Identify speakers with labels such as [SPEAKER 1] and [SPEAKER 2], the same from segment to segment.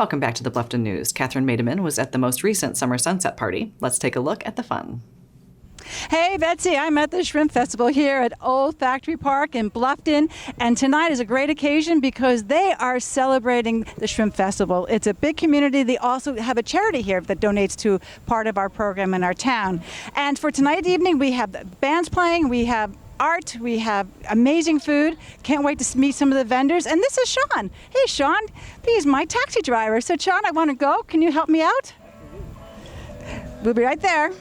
[SPEAKER 1] Welcome back to the Bluffton News. Kathryn Mademann was at the most recent summer sunset party. Let's take a look at the fun.
[SPEAKER 2] Hey Betsy, I'm at the Shrimp Festival here at Old Factory Park in Bluffton, and tonight is a great occasion because they are celebrating the Shrimp Festival. It's a big community. They also have a charity here that donates to part of our program in our town. And for tonight evening, we have bands playing, we have art, we have amazing food. Can't wait to meet some of the vendors. And this is Sean. Hey Sean, he's my taxi driver. So Sean, I want to go. Can you help me out? We'll be right there.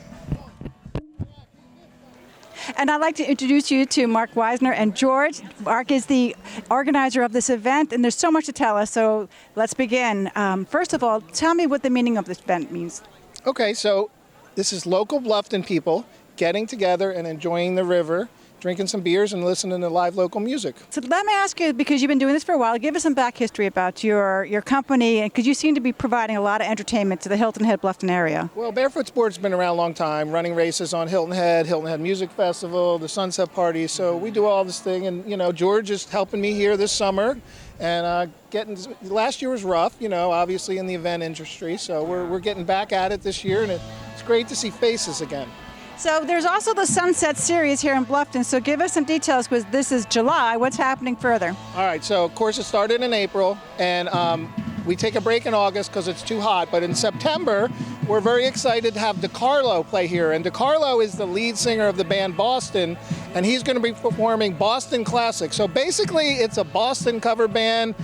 [SPEAKER 2] And I'd like to introduce you to Mark Weisner and George. Mark is the organizer of this event, and there's so much to tell us, so let's begin. First of all, tell me what the meaning of this event means.
[SPEAKER 3] Okay, so this is local Bluffton people getting together and enjoying the river, drinking some beers and listening to live local music.
[SPEAKER 2] So let me ask you, because you've been doing this for a while, give us some back history about your company, because you seem to be providing a lot of entertainment to the Hilton Head Bluffton area.
[SPEAKER 3] Well, Barefoot Sports has been around a long time, running races on Hilton Head Music Festival, the Sunset Party, so we do all this thing, and George is helping me here this summer, and last year was rough, obviously in the event industry, so we're getting back at it this year, and it's great to see faces again.
[SPEAKER 2] So there's also the Sunset Series here in Bluffton, so give us some details, because this is July. What's happening further?
[SPEAKER 3] All right, so of course it started in April, and we take a break in August because it's too hot, but in September, we're very excited to have DeCarlo play here, and DeCarlo is the lead singer of the band Boston, and he's going to be performing Boston Classic. So basically, it's a Boston cover band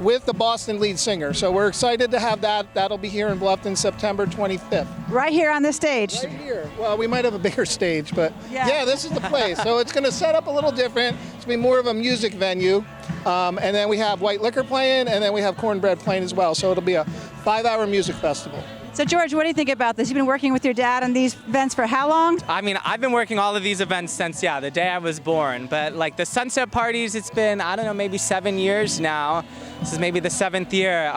[SPEAKER 3] with the Boston lead singer. So we're excited to have that. That'll be here in Bluffton September 25th.
[SPEAKER 2] Right here on this stage.
[SPEAKER 3] Right here. Well, we might have a bigger stage, but yeah this is the place. So it's going to set up a little different. It's going to be more of a music venue. And then we have White Liquor playing, and then we have Cornbread playing as well. So it'll be a 5-hour music festival.
[SPEAKER 2] So George, what do you think about this? You've been working with your dad on these events for how long?
[SPEAKER 4] I mean, I've been working all of these events since, the day I was born. But like the sunset parties, it's been, I don't know, maybe 7 years now. This is maybe the 7th year.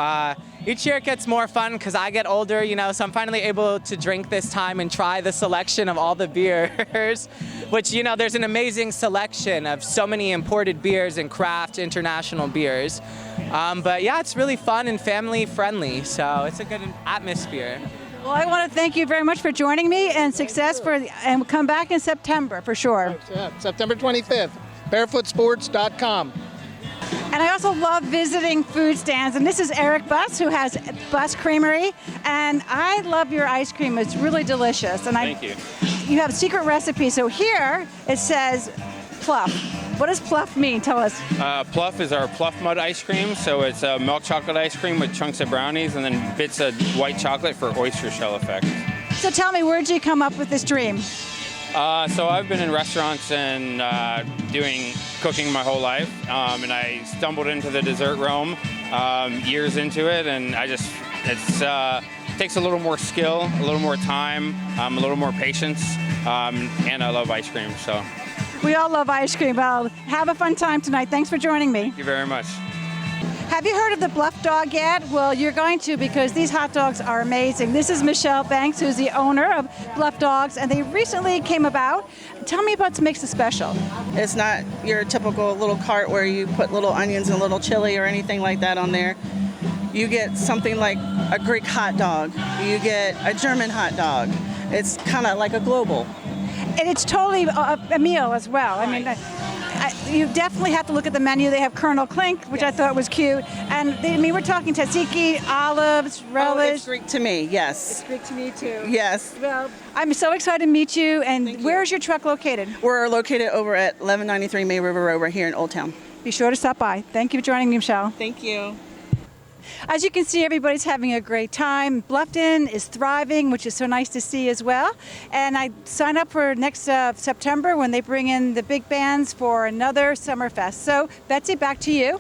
[SPEAKER 4] Each year it gets more fun because I get older, so I'm finally able to drink this time and try the selection of all the beers, which, there's an amazing selection of so many imported beers and craft international beers. But yeah, it's really fun and family friendly, so it's a good atmosphere.
[SPEAKER 2] Well, I want to thank you very much for joining me, and success and come back in September for sure.
[SPEAKER 3] Yeah, September 25th, barefootsports.com.
[SPEAKER 2] And I also love visiting food stands, and this is Eric Buss, who has Buss Creamery, and I love your ice cream. It's really delicious. And
[SPEAKER 5] Thank you.
[SPEAKER 2] You have a secret recipe. So here it says Pluff. What does Pluff mean? Tell us.
[SPEAKER 5] Pluff is our Pluff Mud ice cream. So it's a milk chocolate ice cream with chunks of brownies and then bits of white chocolate for oyster shell effect.
[SPEAKER 2] So tell me, where did you come up with this dream?
[SPEAKER 5] So I've been in restaurants and doing cooking my whole life, and I stumbled into the dessert realm years into it, and it takes a little more skill, a little more time, a little more patience, and I love ice cream. So
[SPEAKER 2] we all love ice cream. Well, have a fun time tonight. Thanks for joining me.
[SPEAKER 5] thank you very much.
[SPEAKER 2] Have you heard of the Bluff Dog yet? Well, you're going to, because these hot dogs are amazing. This is Michelle Banks, who's the owner of Bluff Dogs, and they recently came about. Tell me about what makes it special.
[SPEAKER 6] It's not your typical little cart where you put little onions and a little chili or anything like that on there. You get something like a Greek hot dog. You get a German hot dog. It's kind of like a global.
[SPEAKER 2] And it's totally a meal as well. I mean, you definitely have to look at the menu. They have Colonel Klink, which I thought was cute. And we're talking tzatziki, olives, relish.
[SPEAKER 6] It's Greek to me, yes.
[SPEAKER 2] It's Greek to me too.
[SPEAKER 6] Yes.
[SPEAKER 2] Well, I'm so excited to meet you. And where's your truck located?
[SPEAKER 6] We're located over at 1193 May River Road. We're here in Old Town.
[SPEAKER 2] Be sure to stop by. Thank you for joining me, Michelle.
[SPEAKER 6] Thank you.
[SPEAKER 2] As you can see, everybody's having a great time. Bluffton is thriving, which is so nice to see as well. And I sign up for next September when they bring in the big bands for another Summerfest. So, Betsy, back to you.